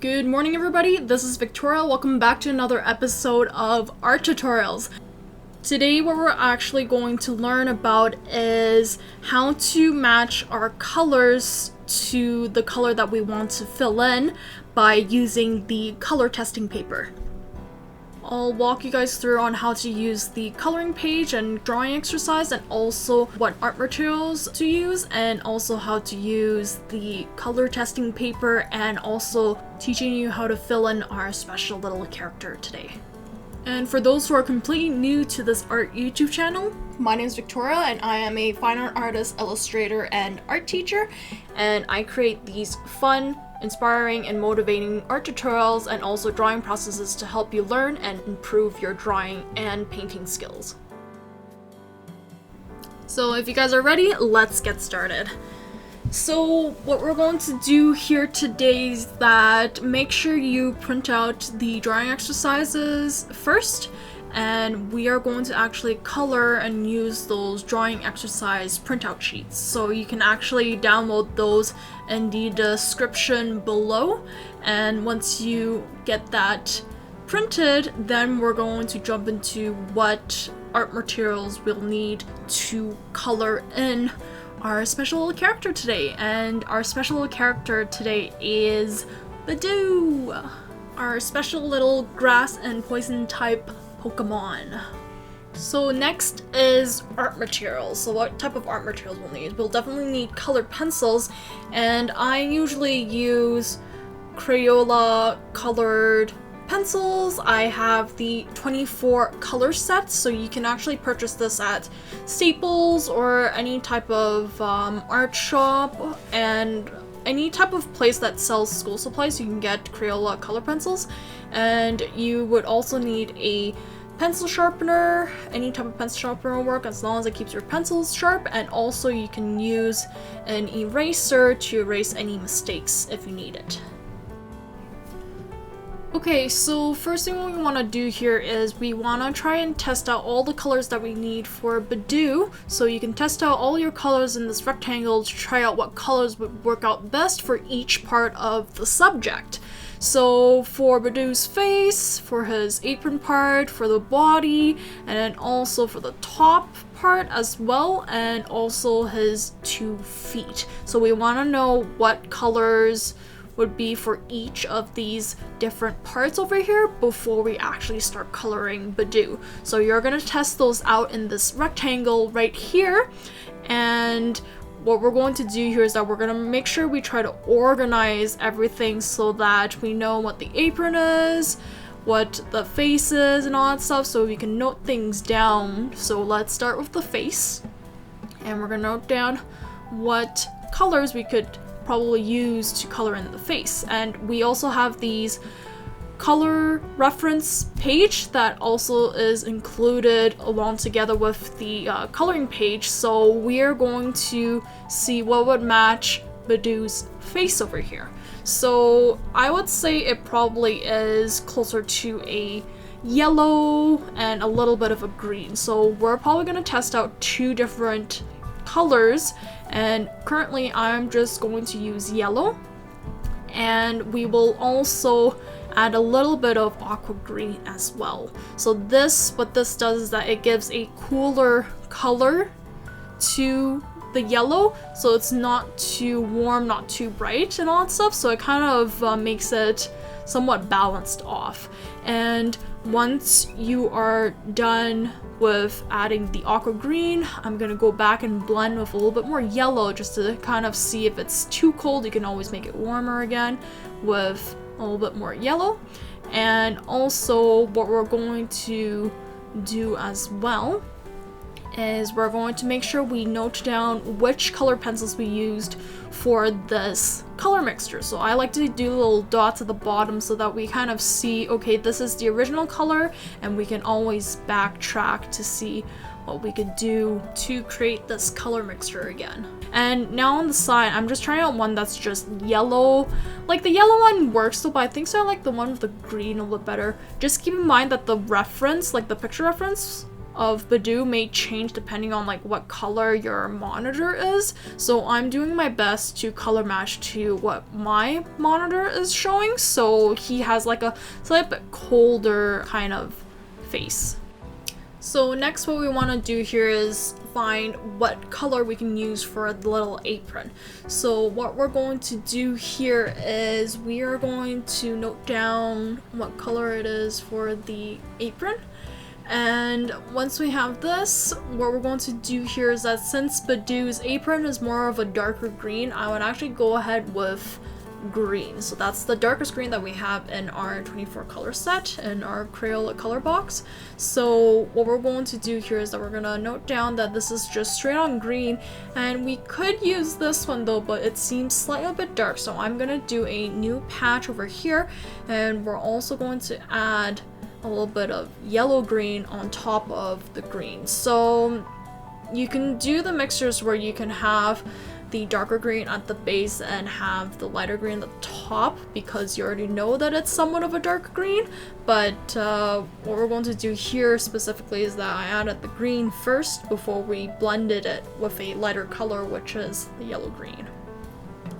Good morning, everybody. This is Victoria. Welcome back to another episode of Art Tutorials. Today what we're actually going to learn about is how to match our colors to the color that we want to fill in by using the color testing paper. I'll walk you guys through on how to use the coloring page and drawing exercise, and also what art materials to use, and also how to use the color testing paper, and also teaching you how to fill in our special little character today. And for those who are completely new to this art YouTube channel, my name is Victoria and I am a fine art artist, illustrator, and art teacher, and I create these fun, inspiring, and motivating art tutorials and also drawing processes to help you learn and improve your drawing and painting skills. So if you guys are ready, let's get started. So what we're going to do here today is that make sure you print out the drawing exercises first, and we are going to actually color and use those drawing exercise printout sheets. So you can actually download those in the description below, and once you get that printed, then we're going to jump into what art materials we'll need to color in our special little character today. And our special little character today is Budew, our special little grass and poison type Pokemon. So next is art materials. So what type of art materials we'll need? We'll definitely need colored pencils, and I usually use Crayola colored pencils. I have the 24 color sets, so you can actually purchase this at Staples or any type of art shop and any type of place that sells school supplies. You can get Crayola color pencils, and you would also need a pencil sharpener. Any type of pencil sharpener will work as long as it keeps your pencils sharp, and also you can use an eraser to erase any mistakes if you need it. Okay, so first thing we want to do here is we want to try and test out all the colors that we need for Budew. So you can test out all your colors in this rectangle to try out what colors would work out best for each part of the subject. So for Budew's face, for his apron part, for the body, and then also for the top part as well, and also his 2 feet. So we want to know what colors would be for each of these different parts over here before we actually start coloring Budew. So you're gonna test those out in this rectangle right here, and what we're going to do here is that we're gonna make sure we try to organize everything so that we know what the apron is, what the face is, and all that stuff, so we can note things down. So let's start with the face, and we're gonna note down what colors we could probably use to color in the face. And we also have these color reference page that also is included along together with the coloring page, so we're going to see what would match Budew's face over here. So I would say it probably is closer to a yellow and a little bit of a green. So we're probably going to test out 2 different colors, and currently I'm just going to use yellow, and we will also add a little bit of aqua green as well. So what this does is that it gives a cooler color to the yellow, so it's not too warm, not too bright, and all that stuff, so it kind of makes it somewhat balanced off. And once you are done with adding the aqua green, I'm gonna go back and blend with a little bit more yellow just to kind of see if it's too cold. You can always make it warmer again with a little bit more yellow. And also what we're going to do as well is we're going to make sure we note down which color pencils we used for this color mixture. So I like to do little dots at the bottom so that we kind of see, okay, this is the original color, and we can always backtrack to see what we could do to create this color mixture again. And now on the side, I'm just trying out one that's just yellow. Like, the yellow one works though, but I think so I like the one with the green a little better. Just keep in mind that the reference, like the picture reference, of Budew may change depending on like what color your monitor is. So I'm doing my best to color match to what my monitor is showing. So he has like a slightly bit colder kind of face. So next what we want to do here is find what color we can use for the little apron. So what we're going to do here is we are going to note down what color it is for the apron. And once we have this, what we're going to do here is that since Budew's apron is more of a darker green, I would actually go ahead with green. So that's the darkest green that we have in our 24 color set in our Crayola color box. So what we're going to do here is that we're going to note down that this is just straight on green, and we could use this one though, but it seems slightly a bit dark. So I'm going to do a new patch over here, and we're also going to add a little bit of yellow green on top of the green. So you can do the mixtures where you can have the darker green at the base and have the lighter green at the top, because you already know that it's somewhat of a dark green. But what we're going to do here specifically is that I added the green first before we blended it with a lighter color, which is the yellow green.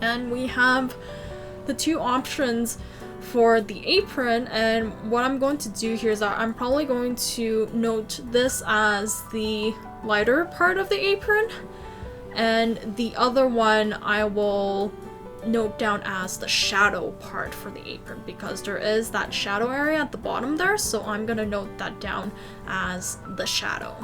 And we have the two options for the apron, and what I'm going to do here is that I'm probably going to note this as the lighter part of the apron, and the other one I will note down as the shadow part for the apron, because there is that shadow area at the bottom there, so I'm gonna note that down as the shadow.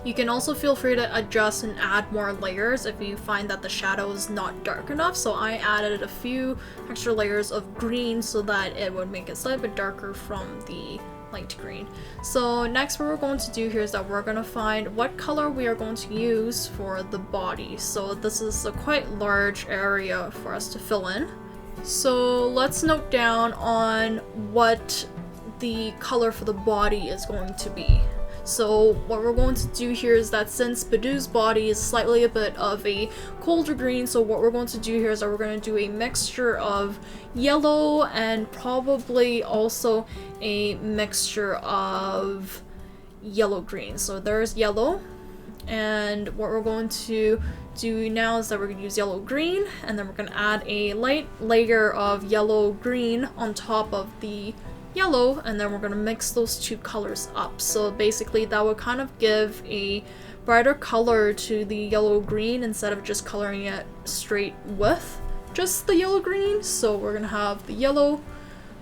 You can also feel free to adjust and add more layers if you find that the shadow is not dark enough. So I added a few extra layers of green so that it would make it slightly bit darker from the light green. So next what we're going to do here is that we're going to find what color we are going to use for the body. So this is a quite large area for us to fill in. So let's note down on what the color for the body is going to be. So what we're going to do here is that since Budew's body is slightly a bit of a colder green, so what we're going to do here is that we're going to do a mixture of yellow and probably also a mixture of yellow green. So there's yellow, and what we're going to do now is that we're going to use yellow green, and then we're going to add a light layer of yellow green on top of the yellow, and then we're going to mix those two colors up. So basically that would kind of give a brighter color to the yellow green instead of just coloring it straight with just the yellow green. So we're going to have the yellow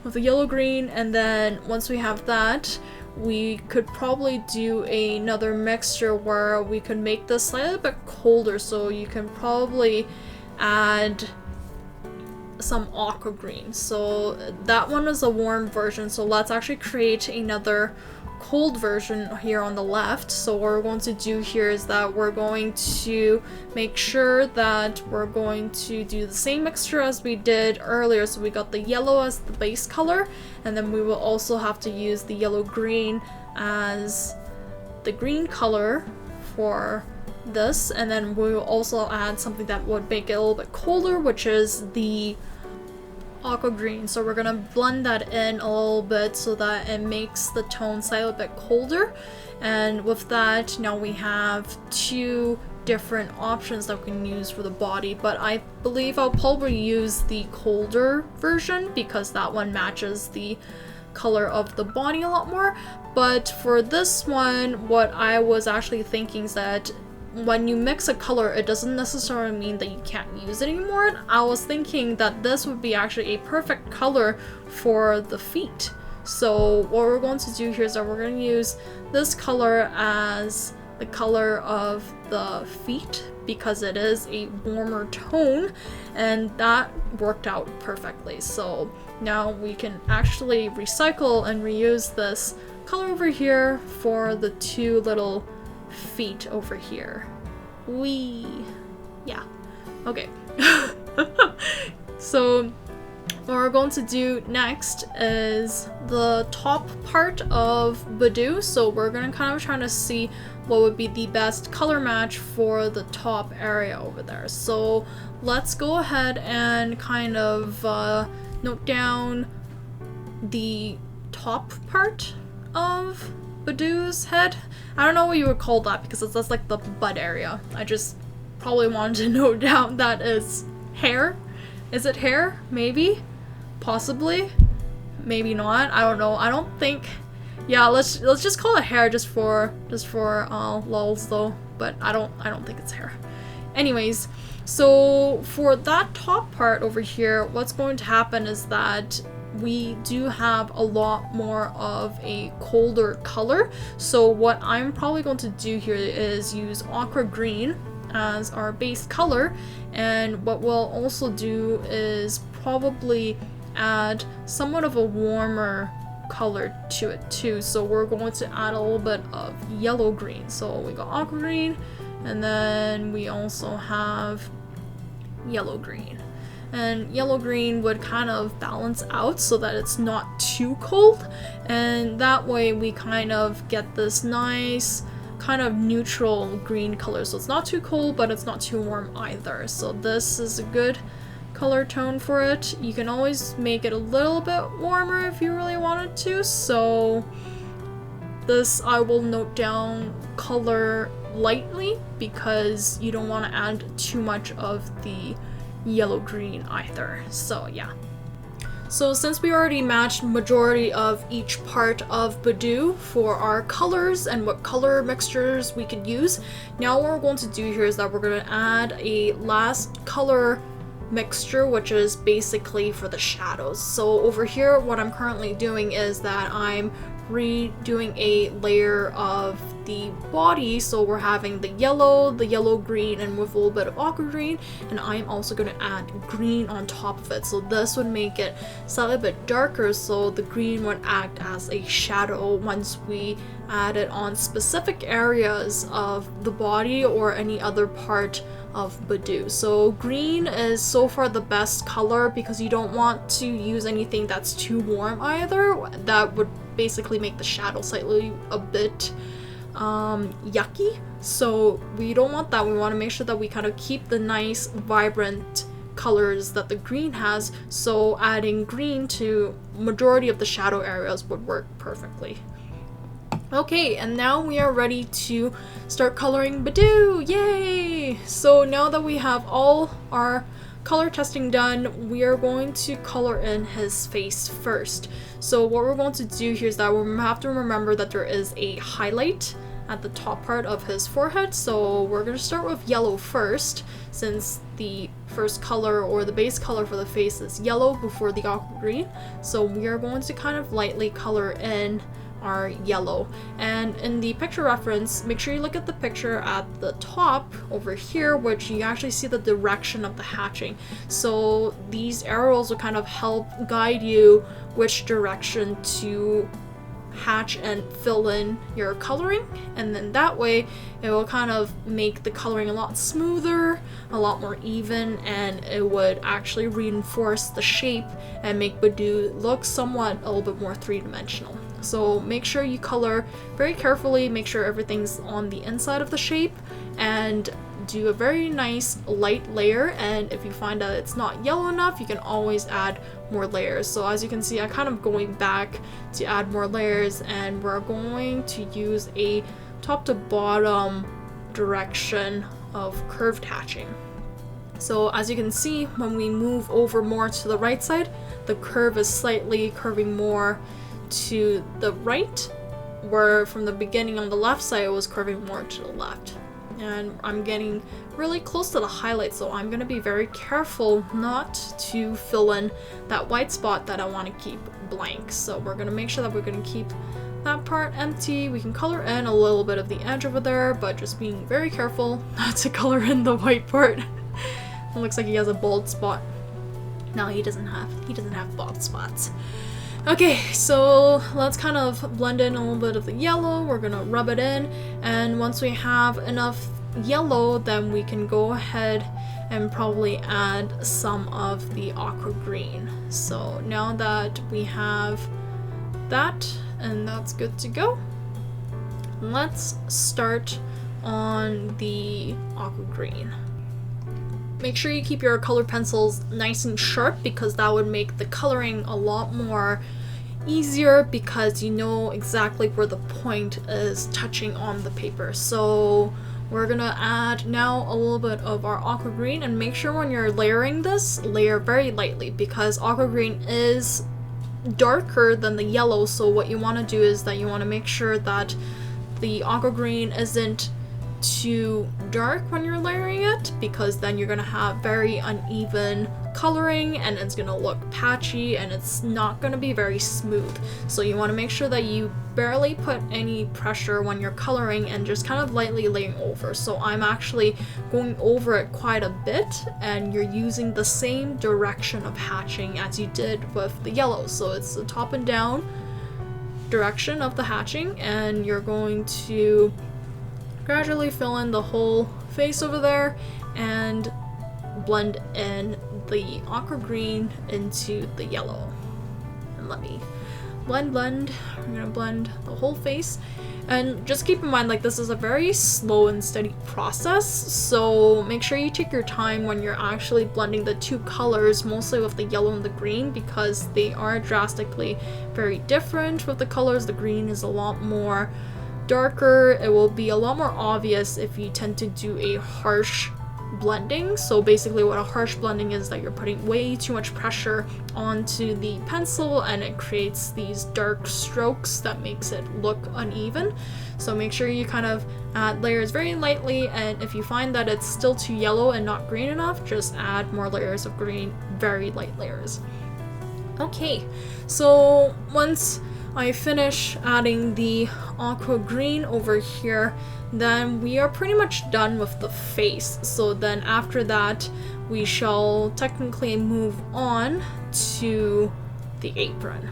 with the yellow green, and then once we have that, we could probably do another mixture where we could make this slightly bit colder. So you can probably add some aqua green. So that one is a warm version, so let's actually create another cold version here on the left. So what we're going to do here is that we're going to make sure that we're going to do the same mixture as we did earlier. So we got the yellow as the base color, and then we will also have to use the yellow green as the green color for this, and then we will also add something that would make it a little bit colder, which is the aqua green. So we're gonna blend that in a little bit so that it makes the tone slightly a bit colder. And with that, now we have two different options that we can use for the body, but I believe I'll probably use the colder version because that one matches the color of the body a lot more. But for this one, what I was actually thinking is that when you mix a color, it doesn't necessarily mean that you can't use it anymore. I was thinking that this would be actually a perfect color for the feet. So what we're going to do here is that we're going to use this color as the color of the feet because it is a warmer tone, and that worked out perfectly. So now we can actually recycle and reuse this color over here for the two little feet over here. Yeah, okay. So what we're going to do next is the top part of Budew. So we're going to kind of try to see what would be the best color match for the top area over there. So let's go ahead and kind of note down the top part of Budew's head. I don't know what you would call that because that's like the butt area. I just probably wanted to note down that is hair. Is it hair? Maybe? Possibly? Maybe not. I don't know. I don't think. Yeah, let's just call it hair just for lulz though. But I don't think it's hair. Anyways, so for that top part over here, what's going to happen is that we do have a lot more of a colder color. So what I'm probably going to do here is use aqua green as our base color, and what we'll also do is probably add somewhat of a warmer color to it too. So we're going to add a little bit of yellow green. So we got aqua green, and then we also have yellow green. And yellow green would kind of balance out so that it's not too cold, and that way we kind of get this nice kind of neutral green color. So it's not too cold, but it's not too warm either. So this is a good color tone for it. You can always make it a little bit warmer if you really wanted to. So this I will note down color lightly because you don't want to add too much of the yellow green either. So yeah. So since we already matched majority of each part of Budew for our colors and what color mixtures we could use, now what we're going to do here is that we're going to add a last color mixture, which is basically for the shadows. So over here what I'm currently doing is that I'm redoing a layer of the body. So we're having the yellow green, and with a little bit of aqua green, and I'm also going to add green on top of it. So this would make it slightly a bit darker, so the green would act as a shadow once we add it on specific areas of the body or any other part of Budew. So green is so far the best color because you don't want to use anything that's too warm either. That would basically make the shadow slightly a bit yucky. So we don't want that. We want to make sure that we kind of keep the nice vibrant colors that the green has. So adding green to majority of the shadow areas would work perfectly. Okay, and now we are ready to start coloring Budew! Yay! So now that we have all our color testing done, we are going to color in his face first. So what we're going to do here is that we have to remember that there is a highlight at the top part of his forehead. So we're going to start with yellow first, since the first color or the base color for the face is yellow before the aqua green. So we are going to kind of lightly color in our yellow. And in the picture reference, make sure you look at the picture at the top over here, which you actually see the direction of the hatching. So these arrows will kind of help guide you which direction to hatch and fill in your coloring, and then that way it will kind of make the coloring a lot smoother, a lot more even, and it would actually reinforce the shape and make Budew look somewhat a little bit more three-dimensional. So make sure you color very carefully, make sure everything's on the inside of the shape, and do a very nice light layer. And if you find that it's not yellow enough, you can always add more layers. So as you can see, I'm kind of going back to add more layers, and we're going to use a top to bottom direction of curved hatching. So as you can see, when we move over more to the right side, the curve is slightly curving more to the right, where from the beginning on the left side it was curving more to the left. And I'm getting really close to the highlight, so I'm going to be very careful not to fill in that white spot that I want to keep blank. So we're going to make sure that we're going to keep that part empty. We can color in a little bit of the edge over there, but just being very careful not to color in the white part. It looks like he has a bald spot. No, he doesn't have bald spots. Okay, so let's kind of blend in a little bit of the yellow. We're gonna rub it in, and once we have enough yellow, then we can go ahead and probably add some of the aqua green. So now that we have that, and that's good to go, let's start on the aqua green. Make sure you keep your color pencils nice and sharp, because that would make the coloring a lot more easier because you know exactly where the point is touching on the paper. So we're gonna add now a little bit of our aqua green, and make sure when you're layering this, layer very lightly because aqua green is darker than the yellow. So what you want to do is that you want to make sure that the aqua green isn't too dark when you're layering it, because then you're gonna have very uneven coloring and it's gonna look patchy and it's not gonna be very smooth. So you want to make sure that you barely put any pressure when you're coloring and just kind of lightly laying over. So I'm actually going over it quite a bit, and you're using the same direction of hatching as you did with the yellow. So it's the top and down direction of the hatching, and you're going to gradually fill in the whole face over there and blend in the aqua green into the yellow. And let me blend. We're gonna blend the whole face. And just keep in mind, like, this is a very slow and steady process, so make sure you take your time when you're actually blending the two colors, mostly with the yellow and the green, because they are drastically very different with the colors. The green is a lot more darker. It will be a lot more obvious if you tend to do a harsh blending. So basically what a harsh blending is that you're putting way too much pressure onto the pencil and it creates these dark strokes that makes it look uneven. So make sure you kind of add layers very lightly, and if you find that it's still too yellow and not green enough, just add more layers of green, very light layers. Okay, so once I finish adding the aqua green over here, then we are pretty much done with the face. So then after that, we shall technically move on to the apron.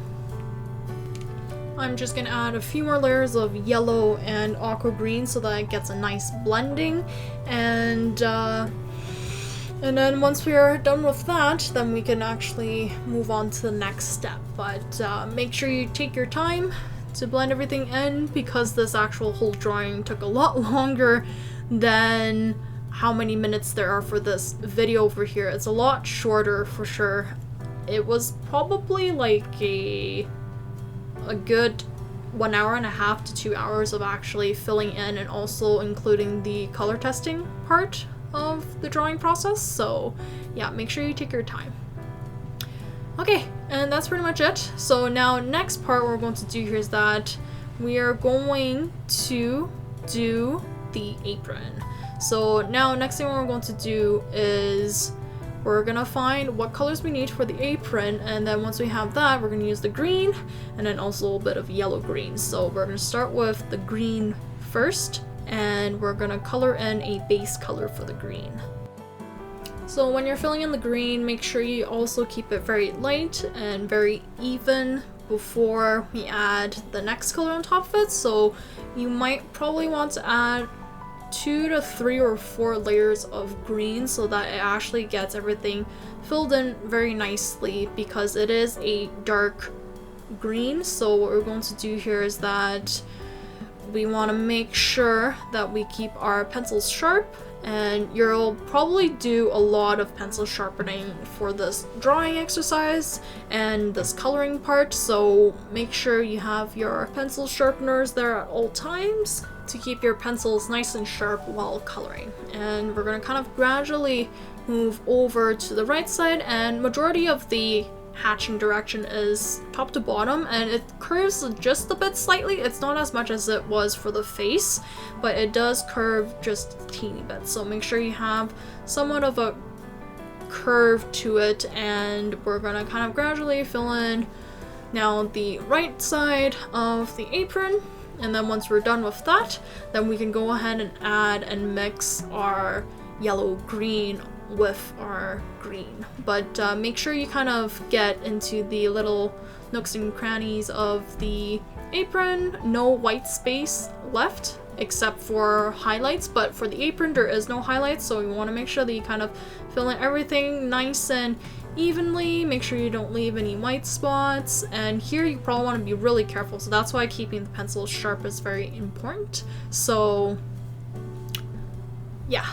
I'm just gonna add a few more layers of yellow and aqua green so that it gets a nice blending, and then once we are done with that, then we can actually move on to the next step. But make sure you take your time to blend everything in, because this actual whole drawing took a lot longer than how many minutes there are for this video over here. It's a lot shorter for sure. It was probably like a good 1.5 hours to 2 hours of actually filling in and also including the color testing part of the drawing process. So yeah, make sure you take your time. Okay, and that's pretty much it. So now next part we're going to do here is that we are going to do the apron. So now next thing we're going to do is we're gonna find what colors we need for the apron, and then once we have that, we're gonna use the green and then also a little bit of yellow green. So we're gonna start with the green first, and we're gonna color in a base color for the green. So when you're filling in the green, make sure you also keep it very light and very even before we add the next color on top of it. So you might probably want to add 2 to 3 or 4 layers of green so that it actually gets everything filled in very nicely, because it is a dark green. So what we're going to do here is that we want to make sure that we keep our pencils sharp, and you'll probably do a lot of pencil sharpening for this drawing exercise and this coloring part, so make sure you have your pencil sharpeners there at all times to keep your pencils nice and sharp while coloring. And we're going to kind of gradually move over to the right side, and majority of the hatching direction is top to bottom, and it curves just a bit slightly. It's not as much as it was for the face, but it does curve just a teeny bit. So make sure you have somewhat of a curve to it, and we're gonna kind of gradually fill in now the right side of the apron. And then once we're done with that, then we can go ahead and add and mix our yellow green with our green. But make sure you kind of get into the little nooks and crannies of the apron. No white space left except for highlights, but for the apron there is no highlights, so you want to make sure that you kind of fill in everything nice and evenly. Make sure you don't leave any white spots, and here you probably want to be really careful, so that's why keeping the pencil sharp is very important. So yeah.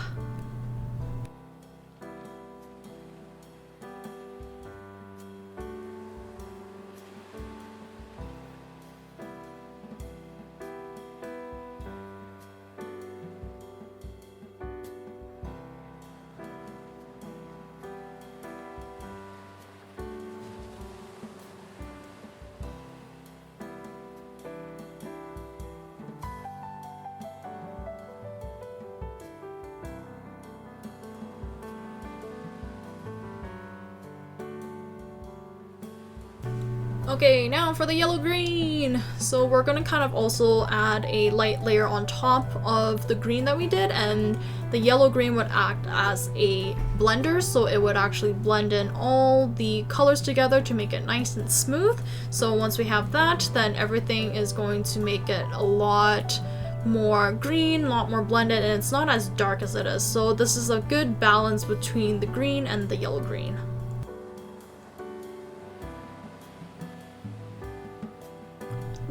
Okay, now for the yellow green. So we're gonna kind of also add a light layer on top of the green that we did, and the yellow green would act as a blender, so it would actually blend in all the colors together to make it nice and smooth. So once we have that, then everything is going to make it a lot more green, a lot more blended, and it's not as dark as it is. So this is a good balance between the green and the yellow green.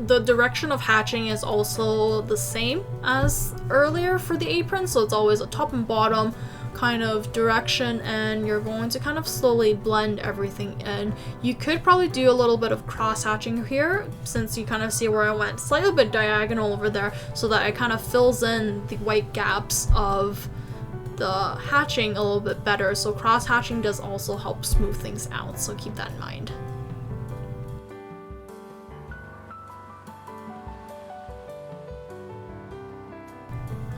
The direction of hatching is also the same as earlier for the apron, so it's always a top and bottom kind of direction, and you're going to kind of slowly blend everything in. You could probably do a little bit of cross hatching here, since you kind of see where I went slightly bit diagonal over there, so that it kind of fills in the white gaps of the hatching a little bit better. So cross hatching does also help smooth things out, so keep that in mind.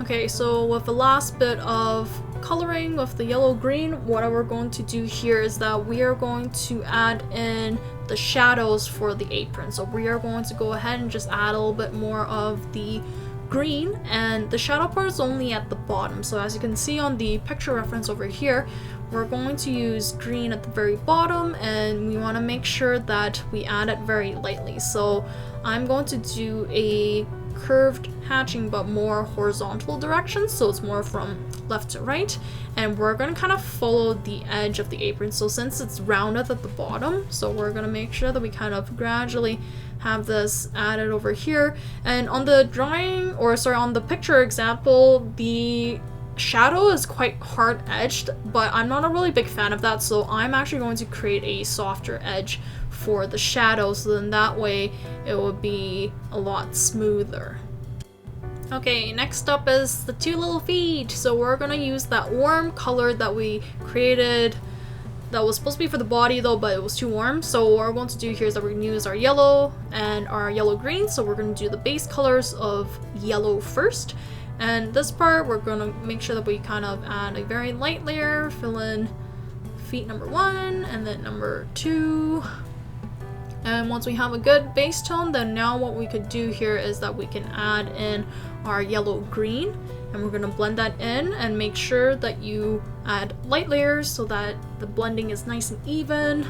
Okay, so with the last bit of coloring with the yellow green, what we're going to do here is that we are going to add in the shadows for the apron. So we are going to go ahead and just add a little bit more of the green, and the shadow part is only at the bottom. So as you can see on the picture reference over here, we're going to use green at the very bottom, and we want to make sure that we add it very lightly. So I'm going to do a curved hatching but more horizontal direction, so it's more from left to right, and we're going to kind of follow the edge of the apron. So since it's rounded at the bottom, so we're going to make sure that we kind of gradually have this added over here. And on the drawing, or sorry, on the picture example, the shadow is quite hard edged, but I'm not a really big fan of that, so I'm actually going to create a softer edge for the shadow, so then that way it will be a lot smoother. Okay, next up is the two little feet. So we're gonna use that warm color that we created that was supposed to be for the body though, but it was too warm. So what we're going to do here is that we're gonna use our yellow and our yellow green. So we're gonna do the base colors of yellow first. And this part, we're gonna make sure that we kind of add a very light layer, fill in feet number 1 and then number 2. And once we have a good base tone, then now what we could do here is that we can add in our yellow green, and we're going to blend that in and make sure that you add light layers so that the blending is nice and even.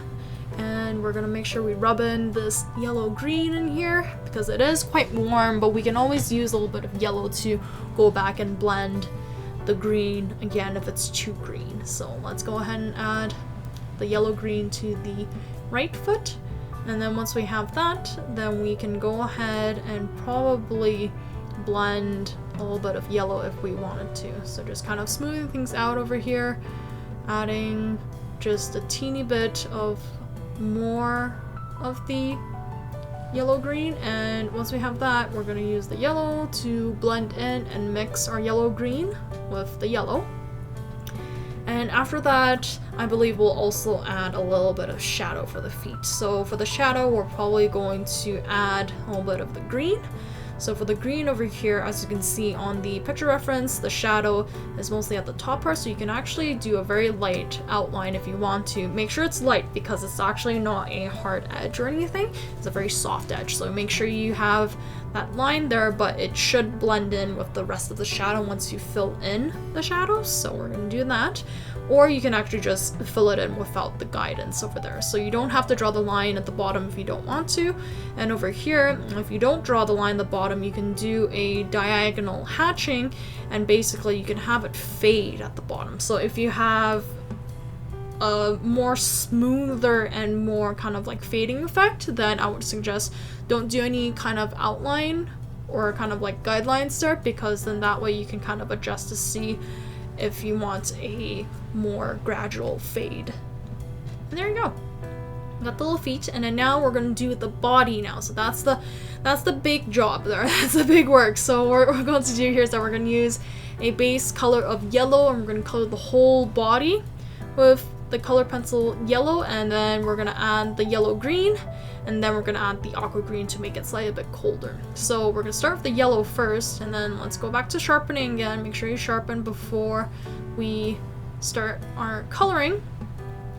And we're going to make sure we rub in this yellow green in here because it is quite warm, but we can always use a little bit of yellow to go back and blend the green again if it's too green. So let's go ahead and add the yellow green to the right foot. And then once we have that, then we can go ahead and probably blend a little bit of yellow if we wanted to. So just kind of smoothing things out over here, adding just a teeny bit of more of the yellow green. And once we have that, we're going to use the yellow to blend in and mix our yellow green with the yellow. And after that, I believe we'll also add a little bit of shadow for the feet. So for the shadow, we're probably going to add a little bit of the green. So for the green over here, as you can see on the picture reference, the shadow is mostly at the top part, so you can actually do a very light outline if you want to. Make sure it's light because it's actually not a hard edge or anything. It's a very soft edge, so make sure you have that line there, but it should blend in with the rest of the shadow once you fill in the shadows. So we're going to do that. Or you can actually just fill it in without the guidance over there. So you don't have to draw the line at the bottom if you don't want to. And over here, if you don't draw the line at the bottom, you can do a diagonal hatching, and basically you can have it fade at the bottom. So if you have a more smoother and more kind of like fading effect, then I would suggest don't do any kind of outline or kind of like guidelines there, because then that way you can kind of adjust to see if you want a more gradual fade. And there you go. Got the little feet, and then now we're gonna do the body now. So that's the big job there. That's the big work. So what we're going to do here is that we're gonna use a base color of yellow, and we're gonna color the whole body with the color pencil yellow, and then we're gonna add the yellow green, and then we're gonna add the aqua green to make it slightly a bit colder. So we're gonna start with the yellow first, and then let's go back to sharpening again. Make sure you sharpen before we start our coloring.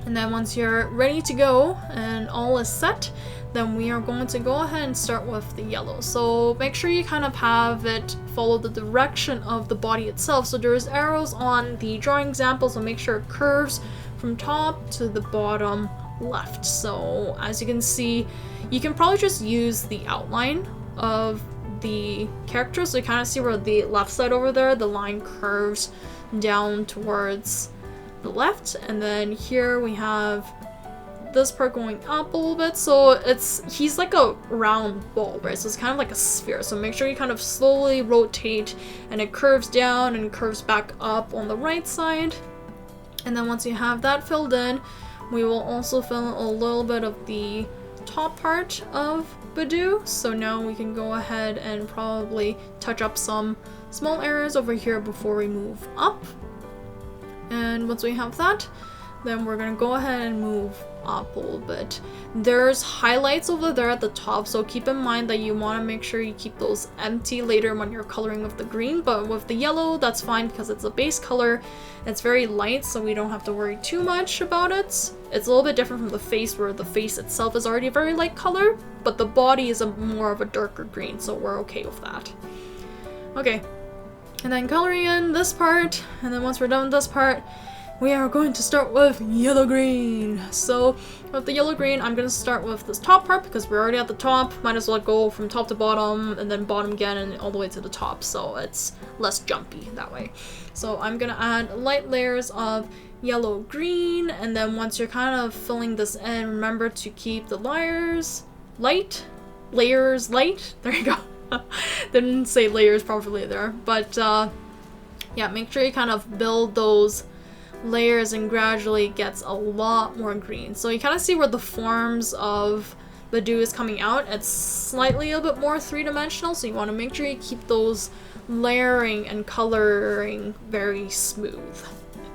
And then once you're ready to go and all is set, then we are going to go ahead and start with the yellow. So make sure you kind of have it follow the direction of the body itself. So there's arrows on the drawing example, so make sure it curves from top to the bottom left. So as you can see, you can probably just use the outline of the character, so you kind of see where the left side over there, the line curves down towards the left, and then here we have this part going up a little bit, so he's like a round ball, right? So it's kind of like a sphere, so make sure you kind of slowly rotate and it curves down and curves back up on the right side. And then once you have that filled in, we will also fill in a little bit of the top part of Budew. So now we can go ahead and probably touch up some small areas over here before we move up. And once we have that, then we're gonna go ahead and move up a little bit. There's highlights over there at the top, so keep in mind that you want to make sure you keep those empty later when you're coloring with the green, but with the yellow, that's fine because it's a base color. It's very light, so we don't have to worry too much about it. It's a little bit different from the face, where the face itself is already a very light color, but the body is more of a darker green, so we're okay with that. Okay. And then coloring in this part, and then once we're done with this part, we are going to start with yellow-green. So with the yellow-green, I'm going to start with this top part because we're already at the top. Might as well go from top to bottom and then bottom again and all the way to the top, so it's less jumpy that way. So I'm going to add light layers of yellow-green, and then once you're kind of filling this in, remember to keep the layers light. There you go. Didn't say layers properly there, but yeah, make sure you kind of build those layers and gradually gets a lot more green. So you kind of see where the forms of Budew is coming out. It's slightly a bit more three-dimensional, so you want to make sure you keep those layering and coloring very smooth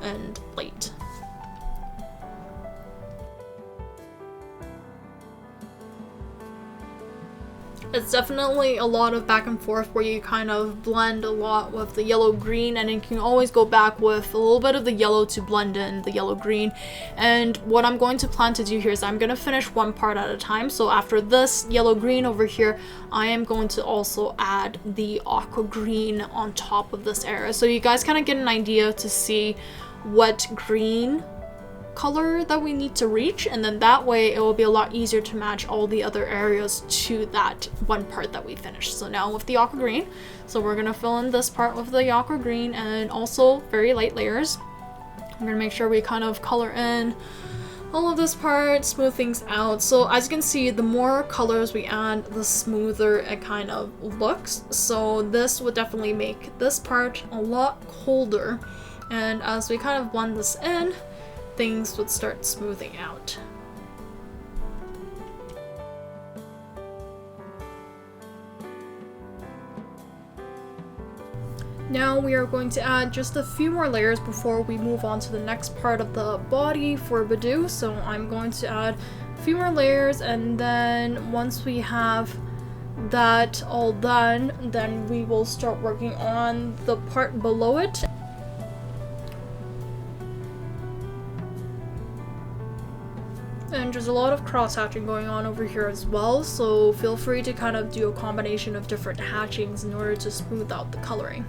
and light. It's definitely a lot of back and forth where you kind of blend a lot with the yellow-green, and you can always go back with a little bit of the yellow to blend in the yellow-green. And what I'm going to plan to do here is I'm going to finish one part at a time. So after this yellow-green over here, I am going to also add the aqua-green on top of this area. So you guys kind of get an idea to see what green color that we need to reach, and then that way it will be a lot easier to match all the other areas to that one part that we finished. So now with the aqua green, so we're gonna fill in this part with the aqua green and also very light layers. I'm gonna make sure we kind of color in all of this part, smooth things out. So as you can see, the more colors we add, the smoother it kind of looks. So this would definitely make this part a lot colder, and as we kind of blend this in, things would start smoothing out. Now we are going to add just a few more layers before we move on to the next part of the body for Budew. So I'm going to add a few more layers, and then once we have that all done, then we will start working on the part below it. And there's a lot of cross hatching going on over here as well, so feel free to kind of do a combination of different hatchings in order to smooth out the coloring.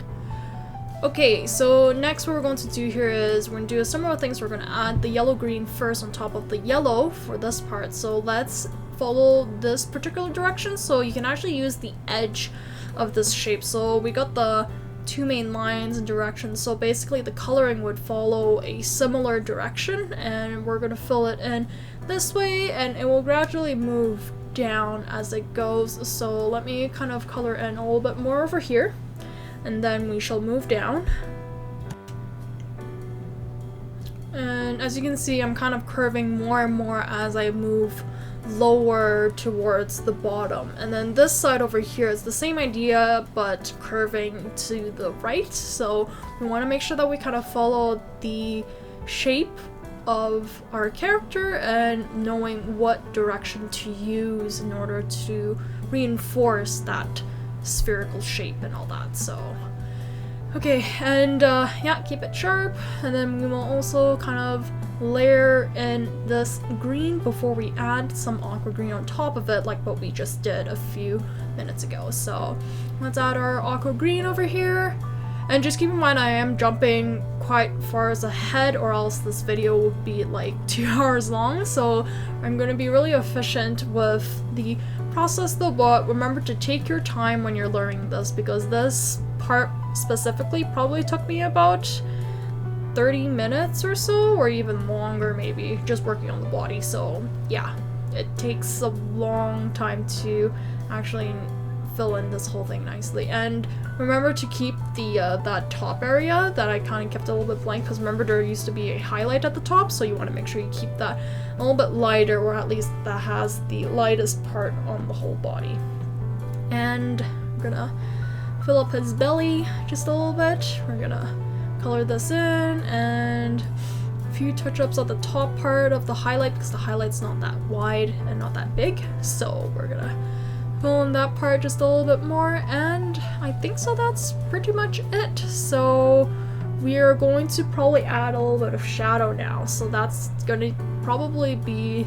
Okay, so next what we're going to do here is we're going to do a similar things. We're going to add the yellow-green first on top of the yellow for this part. So let's follow this particular direction, so you can actually use the edge of this shape. So we got the two main lines and directions, so basically the coloring would follow a similar direction, and we're going to fill it in this way, and it will gradually move down as it goes. So let me kind of color in a little bit more over here, and then we shall move down. And as you can see, I'm kind of curving more and more as I move lower towards the bottom. And then this side over here is the same idea, but curving to the right. So we want to make sure that we kind of follow the shape of our character and knowing what direction to use in order to reinforce that spherical shape and all that. So okay, and yeah, keep it sharp, and then we will also kind of layer in this green before we add some aqua green on top of it, like what we just did a few minutes ago. So let's add our aqua green over here. And just keep in mind I am jumping quite far ahead, or else this video will be like 2 hours long. So I'm going to be really efficient with the process though, but remember to take your time when you're learning this, because this part specifically probably took me about 30 minutes or so, or even longer maybe, just working on the body. So yeah, it takes a long time to actually fill in this whole thing nicely. And remember to keep the that top area that I kind of kept a little bit blank, because remember there used to be a highlight at the top, so you want to make sure you keep that a little bit lighter, or at least that has the lightest part on the whole body. And we're gonna fill up his belly just a little bit. We're gonna color this in, and a few touch-ups at the top part of the highlight, because the highlight's not that wide and not that big, so we're gonna fill in that part just a little bit more. And I think so that's pretty much it. So we are going to probably add a little bit of shadow now, so that's gonna probably be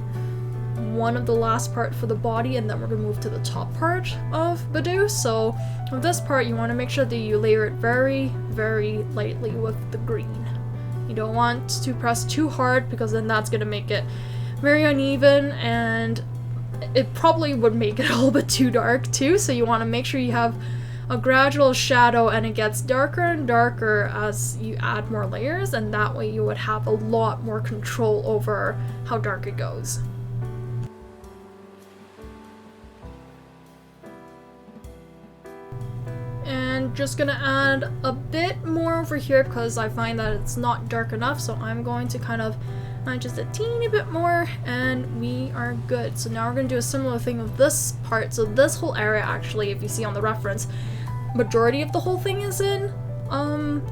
one of the last part for the body, and then we're gonna move to the top part of Budew. So with this part, you want to make sure that you layer it very, very lightly with the green. You don't want to press too hard, because then that's gonna make it very uneven, and it probably would make it a little bit too dark too. So you want to make sure you have a gradual shadow, and it gets darker and darker as you add more layers, and that way you would have a lot more control over how dark it goes. And just gonna add a bit more over here, because I find that it's not dark enough, so I'm going to kind of add just a teeny bit more, and we are good. So now we're gonna do a similar thing with this part. So this whole area, actually, if you see on the reference, majority of the whole thing is in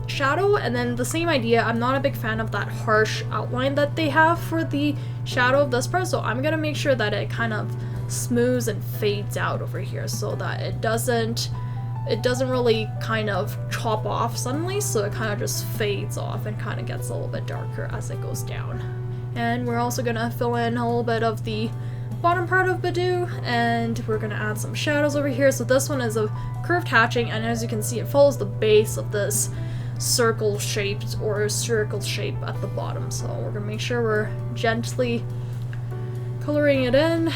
shadow, and then the same idea. I'm not a big fan of that harsh outline that they have for the shadow of this part, so I'm gonna make sure that it kind of smooths and fades out over here, so that it doesn't really kind of chop off suddenly, so it kind of just fades off and kind of gets a little bit darker as it goes down. And we're also gonna fill in a little bit of the bottom part of Budew, and we're gonna add some shadows over here. So this one is a curved hatching, and as you can see, it follows the base of this circle shaped or spherical shape at the bottom. So we're gonna make sure we're gently coloring it in.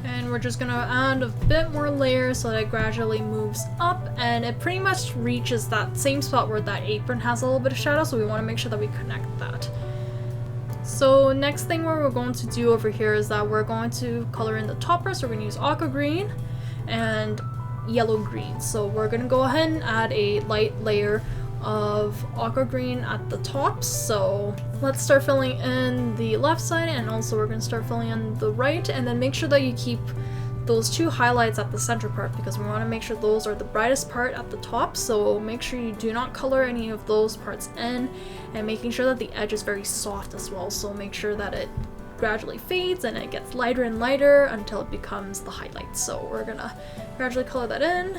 And we're just gonna add a bit more layers so that it gradually moves up, and it pretty much reaches that same spot where that apron has a little bit of shadow, so we want to make sure that we connect that. So next thing what we're going to do over here is that we're going to color in the top part. So we're going to use aqua green and yellow green. So we're going to go ahead and add a light layer of aqua green at the top. So let's start filling in the left side, and also we're going to start filling in the right, and then make sure that you keep those two highlights at the center part, because we want to make sure those are the brightest part at the top. So make sure you do not color any of those parts in, and making sure that the edge is very soft as well. So make sure that it gradually fades and it gets lighter and lighter until it becomes the highlight. So we're gonna gradually color that in.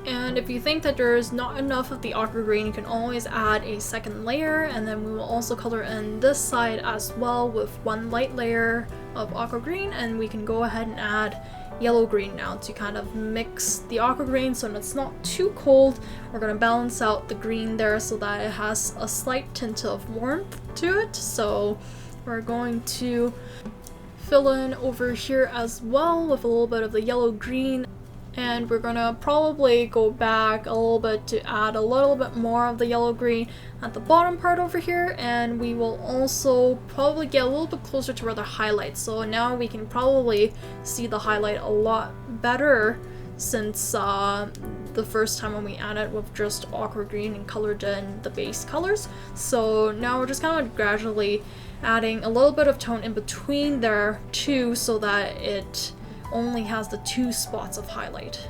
And if you think that there's not enough of the aqua green, you can always add a second layer, and then we will also color in this side as well with one light layer of aqua green, and we can go ahead and add yellow green now to kind of mix the aqua green so it's not too cold. We're going to balance out the green there so that it has a slight tint of warmth to it. So we're going to fill in over here as well with a little bit of the yellow green. And we're gonna probably go back a little bit to add a little bit more of the yellow green at the bottom part over here, and we will also probably get a little bit closer to where the highlights. So now we can probably see the highlight a lot better since the first time when we added with just aqua green and colored in the base colors. So now we're just kind of gradually adding a little bit of tone in between there too, so that it only has the two spots of highlight.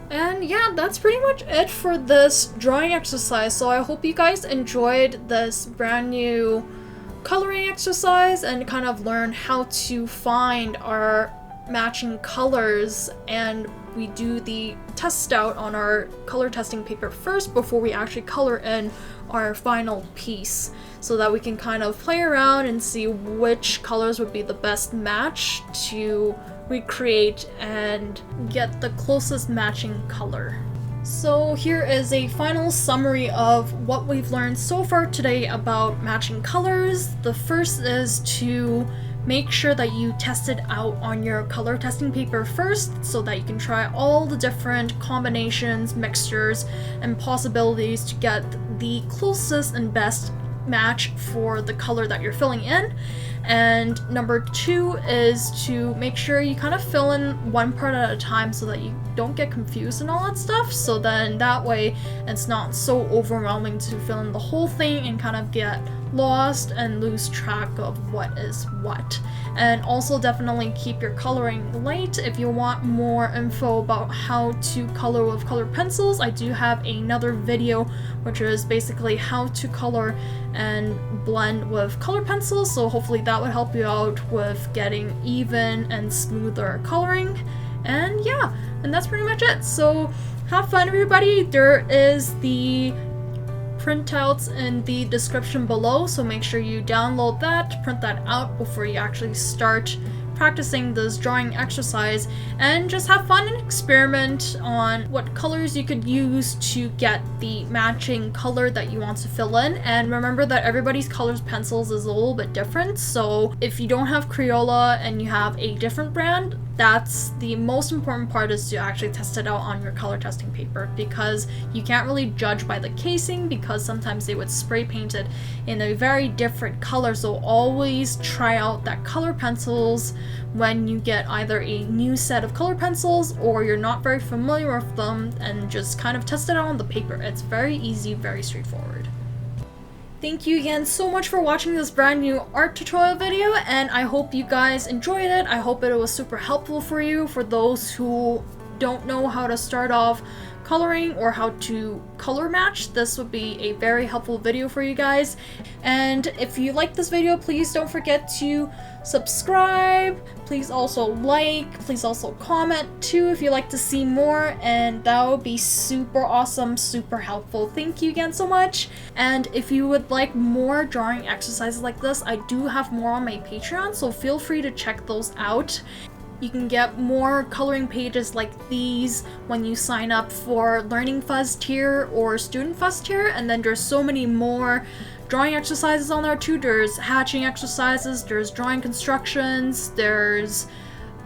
And yeah, that's pretty much it for this drawing exercise. So I hope you guys enjoyed this brand new coloring exercise and kind of learn how to find our matching colors, and we do the test out on our color testing paper first before we actually color in our final piece, so that we can kind of play around and see which colors would be the best match to recreate and get the closest matching color. So here is a final summary of what we've learned so far today about matching colors. The first is to make sure that you test it out on your color testing paper first, so that you can try all the different combinations, mixtures, and possibilities to get the closest and best match for the color that you're filling in. And number 2 is to make sure you kind of fill in one part at a time so that you don't get confused and all that stuff, so then that way it's not so overwhelming to fill in the whole thing and kind of get lost and lose track of what is what. And also definitely keep your coloring light. If you want more info about how to color with colored pencils, I do have another video which is basically how to color and blend with colored pencils, so hopefully that would help you out with getting even and smoother coloring. And yeah, and that's pretty much it. So have fun, everybody. There is the printouts in the description below, so make sure you download that, print that out before you actually start practicing this drawing exercise, and just have fun and experiment on what colors you could use to get the matching color that you want to fill in. And remember that everybody's colors pencils is a little bit different, so if you don't have Crayola and you have a different brand, that's the most important part, is to actually test it out on your color testing paper, because you can't really judge by the casing, because sometimes they would spray paint it in a very different color. So always try out that color pencils when you get either a new set of color pencils or you're not very familiar with them, and just kind of test it out on the paper. It's very easy, very straightforward. Thank you again so much for watching this brand new art tutorial video, and I hope you guys enjoyed it. I hope it was super helpful for you, for those who don't know how to start off coloring or how to color match. This would be a very helpful video for you guys. And if you like this video, please don't forget to subscribe. Please also like, please also comment too if you'd like to see more, and that would be super awesome, super helpful. Thank you again so much. And if you would like more drawing exercises like this, I do have more on my Patreon, so feel free to check those out. You can get more coloring pages like these when you sign up for Learning Fuzz tier or Student Fuzz tier, and then there's so many more drawing exercises on there too. There's hatching exercises, there's drawing constructions, there's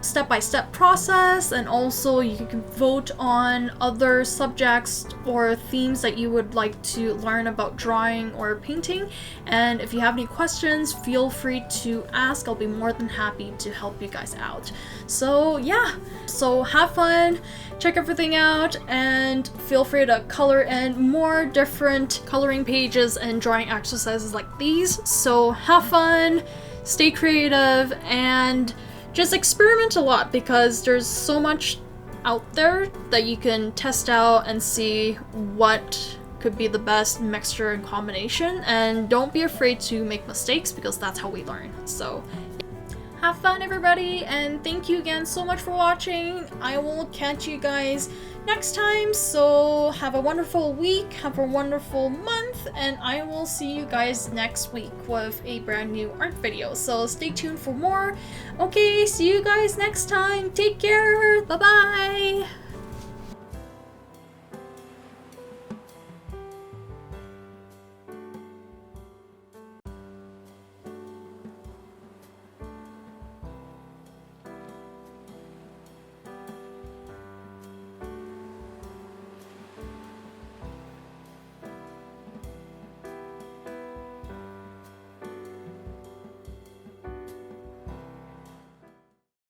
step-by-step process, and also you can vote on other subjects or themes that you would like to learn about drawing or painting. And if you have any questions, feel free to ask. I'll be more than happy to help you guys out. So yeah, so have fun, check everything out, and feel free to color in more different coloring pages and drawing exercises like these. So have fun, stay creative, and just experiment a lot, because there's so much out there that you can test out and see what could be the best mixture and combination. And don't be afraid to make mistakes, because that's how we learn. So have fun, everybody, and thank you again so much for watching. I will catch you guys next time, so have a wonderful week, have a wonderful month, and I will see you guys next week with a brand new art video. So stay tuned for more. Okay, see you guys next time. Take care. Bye bye.